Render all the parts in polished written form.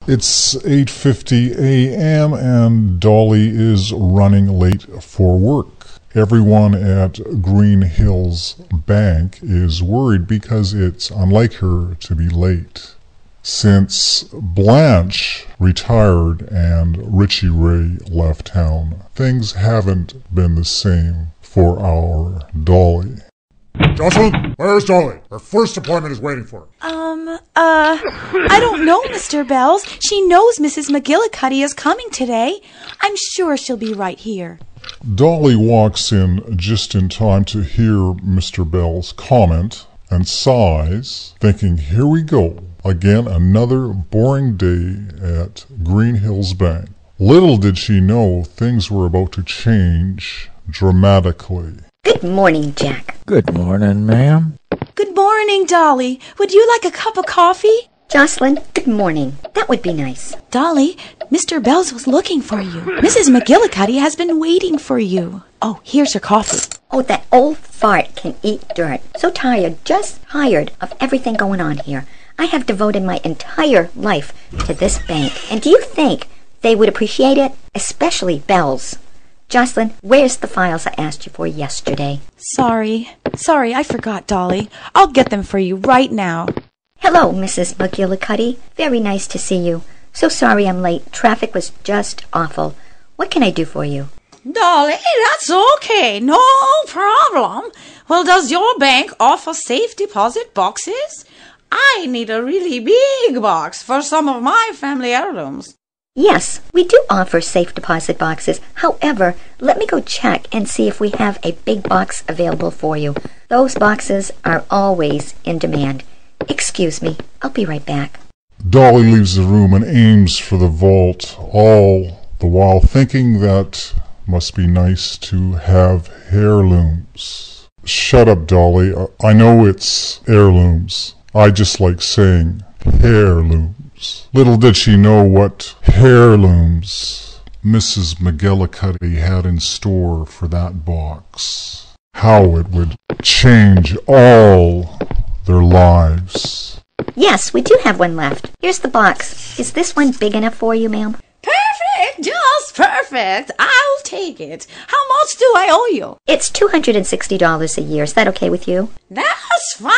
It's 8:50 a.m. and Dolly is running late for work. Everyone at Green Hills Bank is worried because it's unlike her to be late. Since Blanche retired and Richie Ray left town, things haven't been the same for our Dolly. Jocelyn, where's Dolly? Her first appointment is waiting for her. I don't know, Mr. Bells. She knows Mrs. McGillicuddy is coming today. I'm sure she'll be right here. Dolly walks in just in time to hear Mr. Bell's comment and sighs, thinking, here we go. Again, another boring day at Green Hills Bank. Little did she know things were about to change dramatically. Good morning, Jack. Good morning, ma'am. Good morning, Dolly. Would you like a cup of coffee? Jocelyn, good morning. That would be nice. Dolly, Mr. Bells was looking for you. Mrs. McGillicuddy has been waiting for you. Oh, here's your coffee. Oh, that old fart can eat dirt. So tired, just tired of everything going on here. I have devoted my entire life to this bank. And do you think they would appreciate it? Especially Bells. Jocelyn, where's the files I asked you for yesterday? Sorry, I forgot, Dolly. I'll get them for you right now. Hello, Mrs. McGillicuddy. Very nice to see you. So sorry I'm late. Traffic was just awful. What can I do for you? Dolly, that's okay. No problem. Well, does your bank offer safe deposit boxes? I need a really big box for some of my family heirlooms. Yes, we do offer safe deposit boxes. However, let me go check and see if we have a big box available for you. Those boxes are always in demand. Excuse me, I'll be right back. Dolly leaves the room and aims for the vault, all the while thinking that must be nice to have heirlooms. Shut up, Dolly. I know it's heirlooms. I just like saying heirlooms. Little did she know what heirlooms Mrs. McGillicuddy had in store for that box. How it would change all their lives. Yes, we do have one left. Here's the box. Is this one big enough for you, ma'am? Perfect, just perfect. I'll take it. How much do I owe you? It's $260 a year. Is that okay with you? That's fine.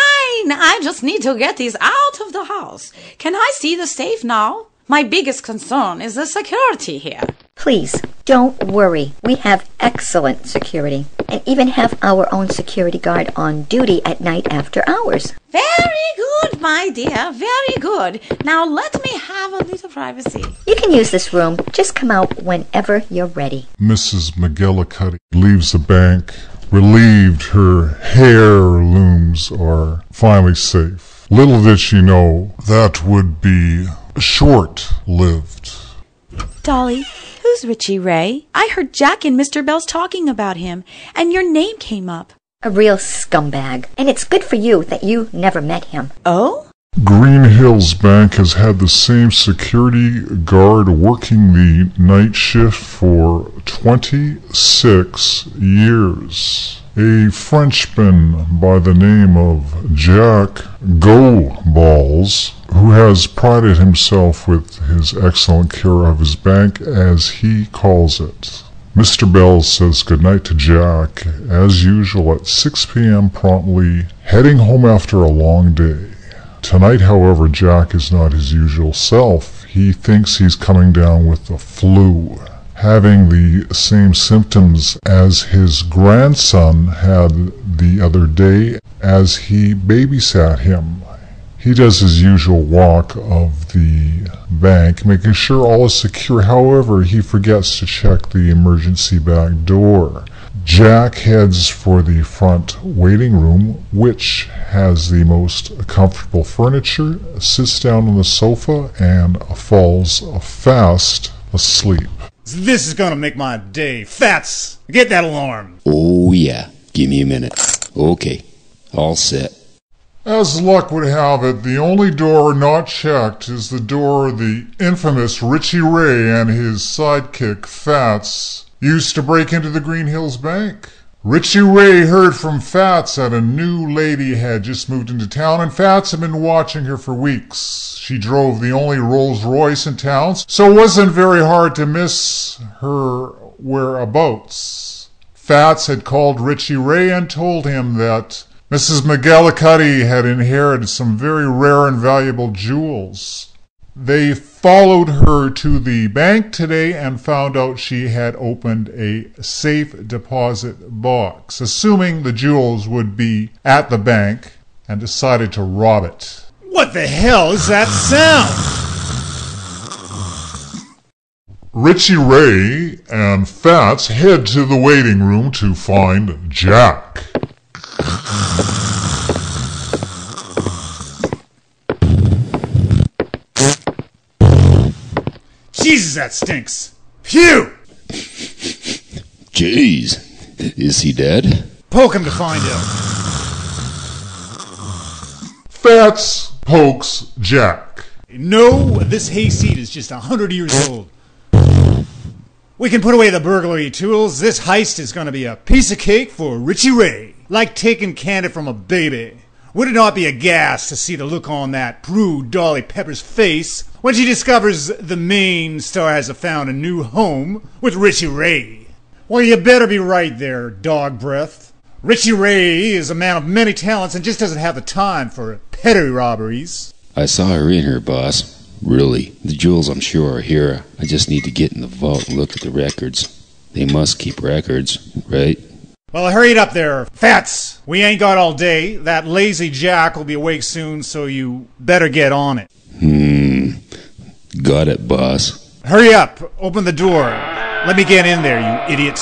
I just need to get these out of the house. Can I see the safe now? My biggest concern is the security here. Please, don't worry. We have excellent security and even have our own security guard on duty at night after hours. Very good, my dear. Very good. Now let me have a little privacy. You can use this room. Just come out whenever you're ready. Mrs. McGillicuddy leaves the bank, relieved her heirlooms are finally safe. Little did she know that would be short-lived. Dolly, who's Richie Ray? I heard Jack and Mr. Bells talking about him, and your name came up. A real scumbag. And it's good for you that you never met him. Oh? Green Hills Bank has had the same security guard working the night shift for 26 years. A Frenchman by the name of Jack Go-Balls, who has prided himself with his excellent care of his bank, as he calls it. Mr. Bells says goodnight to Jack, as usual, at 6 p.m. promptly, heading home after a long day. Tonight, however, Jack is not his usual self. He thinks he's coming down with the flu, having the same symptoms as his grandson had the other day as he babysat him. He does his usual walk of the bank, making sure all is secure. However, he forgets to check the emergency back door. Jack heads for the front waiting room, which has the most comfortable furniture, sits down on the sofa, and falls fast asleep. This is gonna make my day. Fats! Get that alarm! Oh yeah, give me a minute. Okay, all set. As luck would have it, the only door not checked is the door the infamous Richie Ray and his sidekick Fats used to break into the Green Hills Bank. Richie Ray heard from Fats that a new lady had just moved into town, and Fats had been watching her for weeks. She drove the only Rolls Royce in town, so it wasn't very hard to miss her whereabouts. Fats had called Richie Ray and told him that Mrs. McGillicuddy had inherited some very rare and valuable jewels. They followed her to the bank today and found out she had opened a safe deposit box, assuming the jewels would be at the bank, and decided to rob it. What the hell is that sound? Richie Ray and Fats head to the waiting room to find Jack. Jesus, that stinks. Phew! Jeez, is he dead? Poke him to find out. Fats pokes Jack. No, this hayseed is just 100 years old. We can put away the burglary tools. This heist is going to be a piece of cake for Richie Ray. Like taking candy from a baby. Would it not be a gas to see the look on that prude Dolly Pepper's face when she discovers the Maine star has found a new home with Richie Ray? Well, you better be right there, dog breath. Richie Ray is a man of many talents and just doesn't have the time for petty robberies. I saw her in here, boss. Really, the jewels I'm sure are here. I just need to get in the vault and look at the records. They must keep records, right? Well, hurry it up there, Fats. We ain't got all day. That lazy Jack will be awake soon, so you better get on it. Got it, boss. Hurry up. Open the door. Let me get in there, you idiot.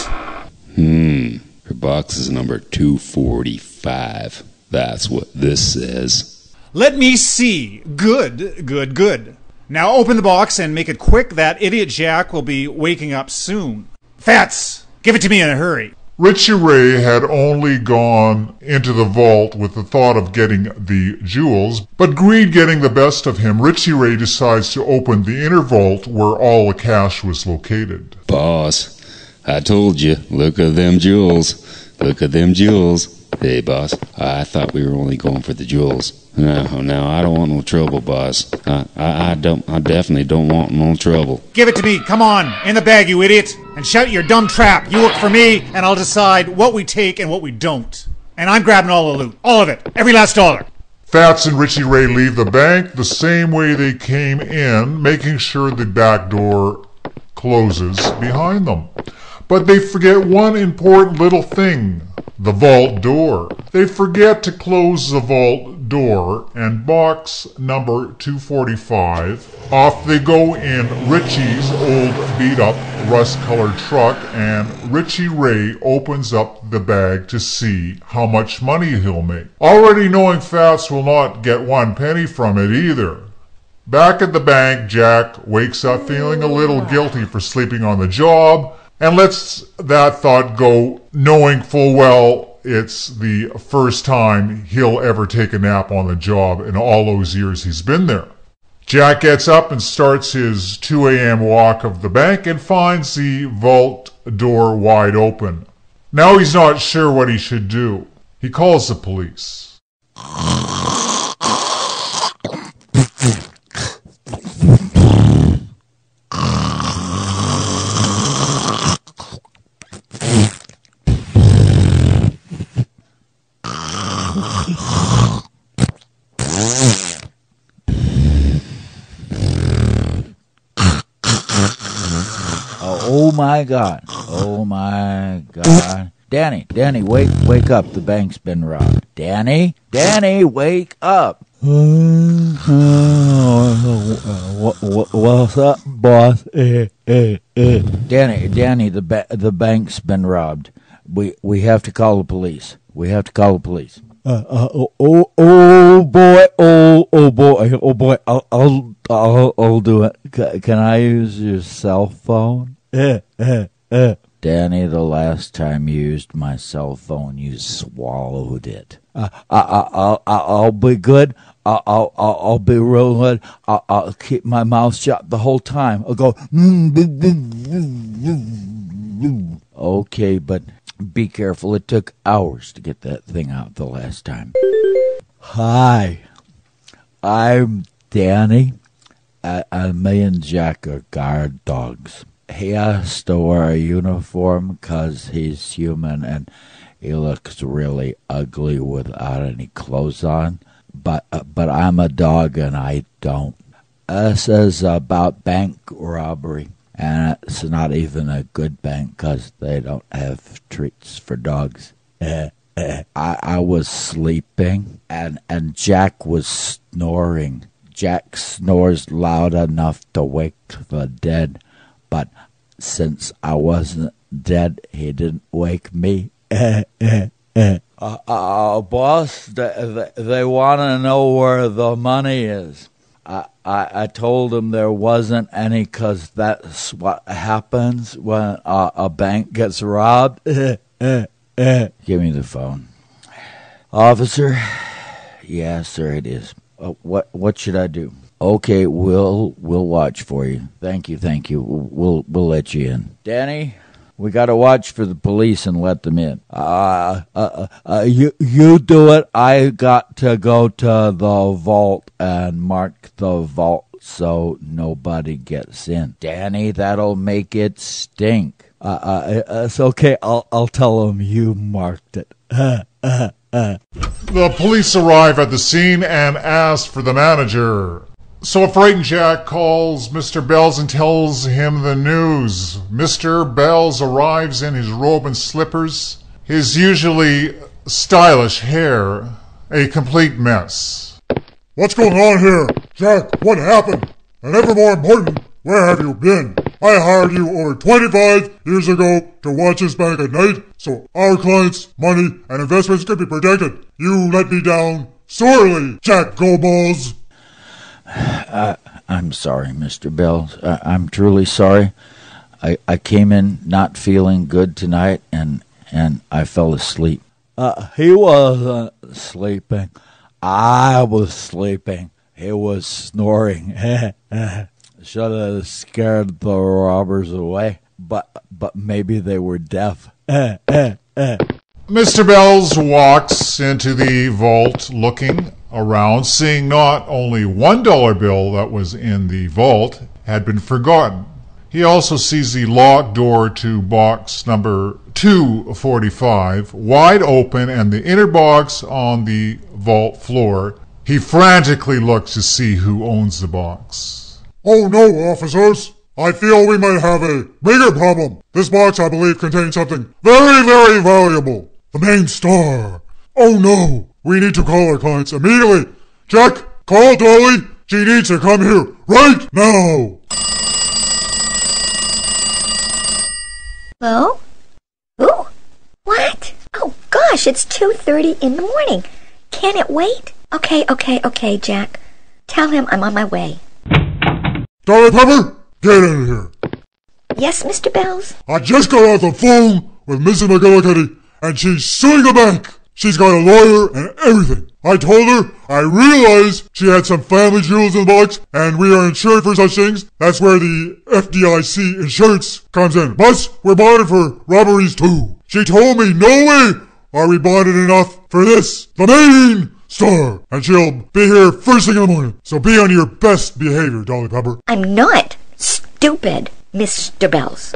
Her box is number 245. That's what this says. Let me see. Good, good, good. Now open the box and make it quick. That idiot Jack will be waking up soon. Fats, give it to me in a hurry. Richie Ray had only gone into the vault with the thought of getting the jewels, but greed getting the best of him, Richie Ray decides to open the inner vault where all the cash was located. Boss, I told you, look at them jewels. Look at them jewels. Hey, boss, I thought we were only going for the jewels. No, I don't want no trouble, boss. I definitely don't want no trouble. Give it to me. Come on. In the bag, you idiot. And shout your dumb trap. You work for me, and I'll decide what we take and what we don't. And I'm grabbing all the loot. All of it. Every last dollar. Fats and Richie Ray leave the bank the same way they came in, making sure the back door closes behind them. But they forget one important little thing. The vault door. They forget to close the vault door, and box number 245. Off they go in Richie's old beat-up rust-colored truck, and Richie Ray opens up the bag to see how much money he'll make. Already knowing Fats will not get one penny from it either. Back at the bank, Jack wakes up feeling a little guilty for sleeping on the job, and lets that thought go, knowing full well it's the first time he'll ever take a nap on the job in all those years he's been there. Jack gets up and starts his 2 a.m. walk of the bank and finds the vault door wide open. Now he's not sure what he should do. He calls the police. Oh my God. Oh my God. Danny, wake up. The bank's been robbed. Danny, wake up. What's up, boss? Danny, the bank's been robbed. We have to call the police. Oh boy, I'll do it. Can I use your cell phone? Danny, the last time you used my cell phone, you swallowed it. I'll be good. I'll be real good. I'll keep my mouth shut the whole time. I'll go. Okay, but Be careful. It took hours to get that thing out the last time. Hi, I'm Danny. Me and Jack are guard dogs. He has to wear a uniform because he's human and he looks really ugly without any clothes on. But I'm a dog and I don't. This is about bank robbery. And it's not even a good bank because they don't have treats for dogs. I was sleeping and Jack was snoring. Jack snores loud enough to wake the dead. But since I wasn't dead, he didn't wake me. Boss, they want to know where the money is. I told them there wasn't any because that's what happens when a bank gets robbed. Give me the phone. Officer? Yeah, sir, it is. What should I do? Okay, we'll watch for you. Thank you. We'll let you in. Danny, we got to watch for the police and let them in. You do it. I got to go to the vault and mark the vault so nobody gets in. Danny, that'll make it stink. It's okay. I'll tell them you marked it. The police arrive at the scene and ask for the manager. So a frightened Jack calls Mr. Bells and tells him the news. Mr. Bells arrives in his robe and slippers, his usually stylish hair a complete mess. What's going on here? Jack, what happened? And ever more important, where have you been? I hired you over 25 years ago to watch this bank at night so our clients' money and investments could be protected. You let me down sorely, Jack Goldballs. I'm sorry, Mr. Bells. I'm truly sorry. I came in not feeling good tonight, and I fell asleep. He wasn't sleeping. I was sleeping. He was snoring. Should have scared the robbers away, but maybe they were deaf. Mr. Bells walks into the vault looking around, seeing not only $1 bill that was in the vault had been forgotten. He also sees the locked door to box number 245 wide open and the inner box on the vault floor. He frantically looks to see who owns the box. Oh no, officers! I feel we might have a bigger problem. This box, I believe, contains something very, very valuable. The Maine Star. Oh no! We need to call our clients immediately. Jack, call Dolly. She needs to come here right now. Hello? Who? What? Oh gosh, it's 2:30 in the morning. Can it wait? Okay, Jack. Tell him I'm on my way. Dolly Pepper, get in here. Yes, Mr. Bells? I just got off the phone with Mrs. McGillicuddy, and she's suing the bank. She's got a lawyer and everything. I told her I realized she had some family jewels in the box, and we are insured for such things. That's where the FDIC insurance comes in. Plus, we're bonded for robberies too. She told me no way are we bonded enough for this. The Maine Star. And she'll be here first thing in the morning. So be on your best behavior, Dolly Pepper. I'm not stupid, Mr. Bells.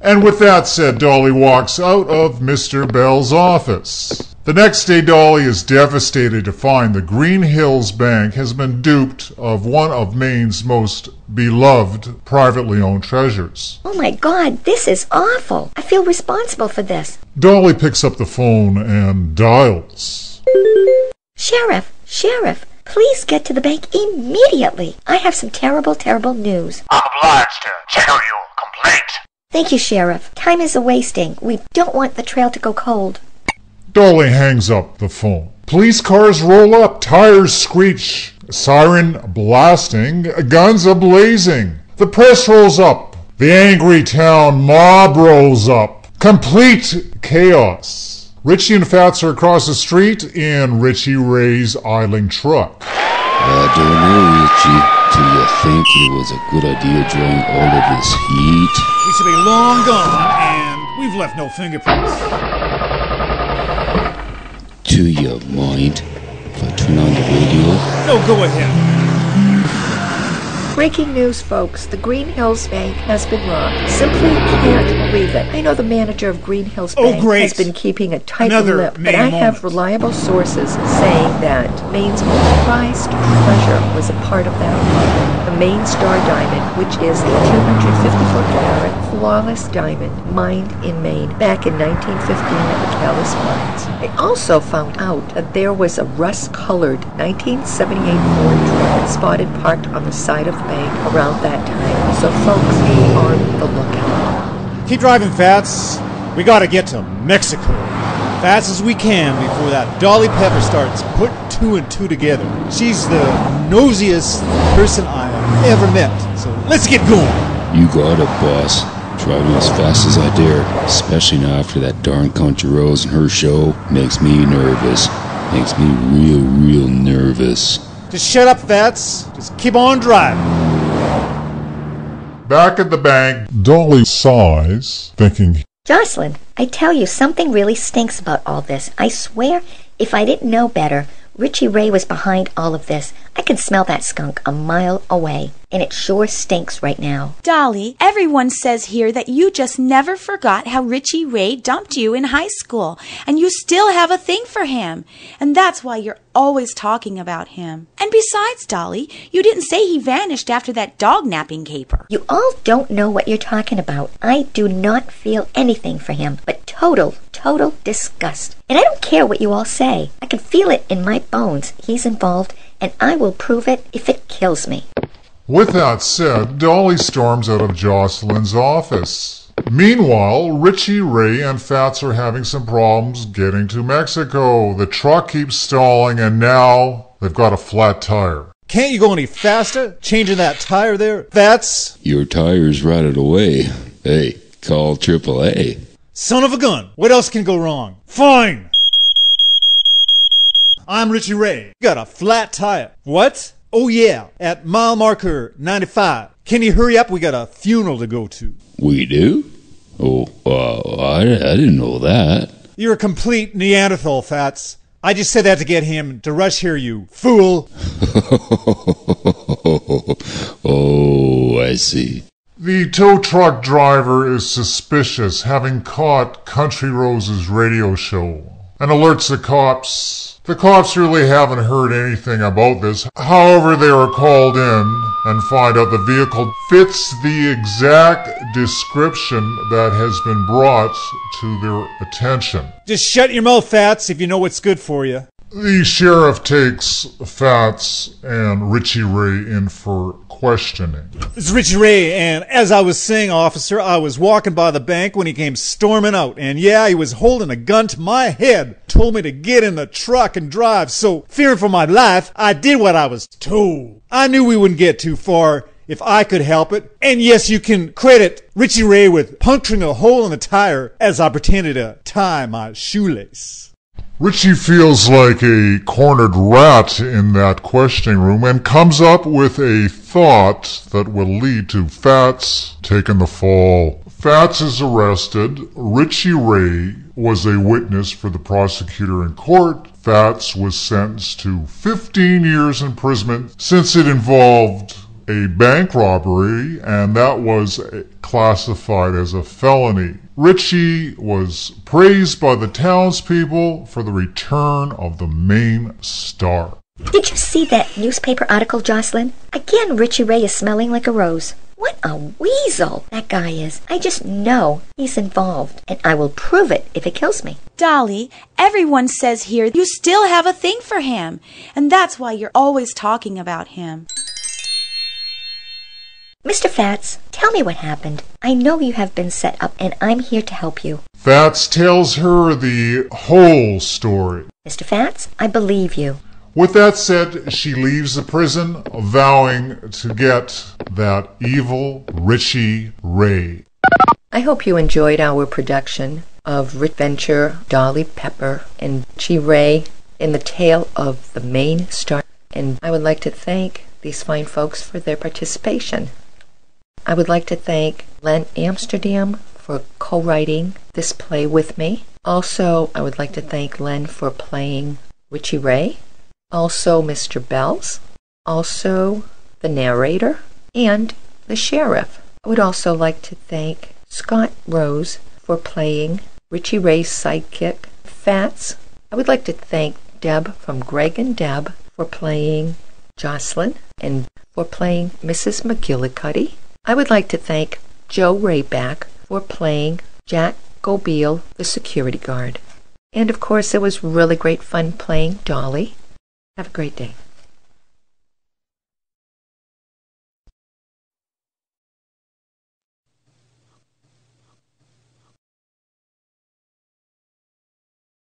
And with that said, Dolly walks out of Mr. Bell's office. The next day, Dolly is devastated to find the Green Hills Bank has been duped of one of Maine's most beloved privately owned treasures. Oh my God, this is awful. I feel responsible for this. Dolly picks up the phone and dials. Sheriff, please get to the bank immediately. I have some terrible, terrible news. I'm obliged to check out your complaint. Thank you, Sheriff. Time is a-wasting. We don't want the trail to go cold. Dolly hangs up the phone. Police cars roll up, tires screech, siren blasting, guns a-blazing. The press rolls up. The angry town mob rolls up. Complete chaos. Richie and Fats are across the street in Richie Ray's idling truck. I don't know, Richie. Do you think it was a good idea drawing all of this heat? We should be long gone, and We've left no fingerprints. Do you mind if I turn on the radio? No, go ahead. Breaking news, folks. The Green Hills Bank has been robbed. Simply can't believe it. I know the manager of Green Hills Bank has been keeping a tight lip, but I have reliable sources saying that Maine's most prized treasure was a part of that robbery. The Maine Star Diamond, which is a 254-carat flawless diamond mined in Maine back in 1915 at the Calais Mines. I also found out that there was a rust-colored 1978 Ford truck spotted parked on the side of the bank around that time. So folks, be on the lookout. Keep driving, Fats. We gotta get to Mexico. Fast as we can before that Dolly Pepper starts putting two and two together. She's the nosiest person I have ever met. So let's get going. You got it, boss. Driving as fast as I dare, especially now after that darn Country Rose and her show, makes me nervous. Makes me real nervous. Just shut up, Fats. Just keep on driving. Back at the bank, Dolly sighs, thinking, Jocelyn, I tell you, something really stinks about all this. I swear, if I didn't know better, Richie Ray was behind all of this. I can smell that skunk a mile away, and it sure stinks right now. Dolly, everyone says here that you just never forgot how Richie Ray dumped you in high school, and you still have a thing for him, and that's why you're always talking about him. And besides, Dolly, you didn't say he vanished after that dog napping caper. You all don't know what you're talking about. I do not feel anything for him, but total disgust. And I don't care what you all say. I can feel it in my bones. He's involved, and I will prove it if it kills me. With that said, Dolly storms out of Jocelyn's office. Meanwhile, Richie, Ray, and Fats are having some problems getting to Mexico. The truck keeps stalling, and now they've got a flat tire. Can't you go any faster? Changing that tire there, Fats? Your tire's rotted away. Hey, call AAA. Son of a gun. What else can go wrong? Fine. I'm Richie Ray. Got a flat tire. What? Oh yeah, at mile marker 95. Can you hurry up? We got a funeral to go to. We do? Oh, I didn't know that. You're a complete Neanderthal, Fats. I just said that to get him to rush here, you fool. Oh, I see. The tow truck driver is suspicious, having caught Country Rose's radio show, and alerts the cops. The cops really haven't heard anything about this. However, they are called in and find out the vehicle fits the exact description that has been brought to their attention. Just shut your mouth, Fats, if you know what's good for you. The sheriff takes Fats and Richie Ray in for questioning. This is Richie Ray, and as I was saying, officer, I was walking by the bank when he came storming out, and yeah, he was holding a gun to my head, told me to get in the truck and drive, so fearing for my life, I did what I was told. I knew we wouldn't get too far if I could help it, and yes, you can credit Richie Ray with puncturing a hole in the tire as I pretended to tie my shoelace. Richie feels like a cornered rat in that questioning room and comes up with a thought that will lead to Fats taking the fall. Fats is arrested. Richie Ray was a witness for the prosecutor in court. Fats was sentenced to 15 years imprisonment since it involved a bank robbery, and that was classified as a felony. Richie was praised by the townspeople for the return of the Maine Star. Did you see that newspaper article, Jocelyn? Again, Richie Ray is smelling like a rose. What a weasel that guy is. I just know he's involved, and I will prove it if it kills me. Dolly, everyone says here you still have a thing for him, and that's why you're always talking about him. Mr. Fats, tell me what happened. I know you have been set up, and I'm here to help you. Fats tells her the whole story. Mr. Fats, I believe you. With that said, she leaves the prison, vowing to get that evil Richie Ray. I hope you enjoyed our production of Adventure, Dolly Pepper, and Richie Ray in the tale of the Maine Star. And I would like to thank these fine folks for their participation. I would like to thank Len Amsterdam for co-writing this play with me. Also, I would like to thank Len for playing Richie Ray. Also, Mr. Bells. Also, the narrator and the sheriff. I would also like to thank Scott Rose for playing Richie Ray's sidekick, Fats. I would like to thank Deb from Greg and Deb for playing Jocelyn and for playing Mrs. McGillicuddy. I would like to thank Joe Rayback for playing Jack Gobeil, the security guard. And of course, it was really great fun playing Dolly. Have a great day.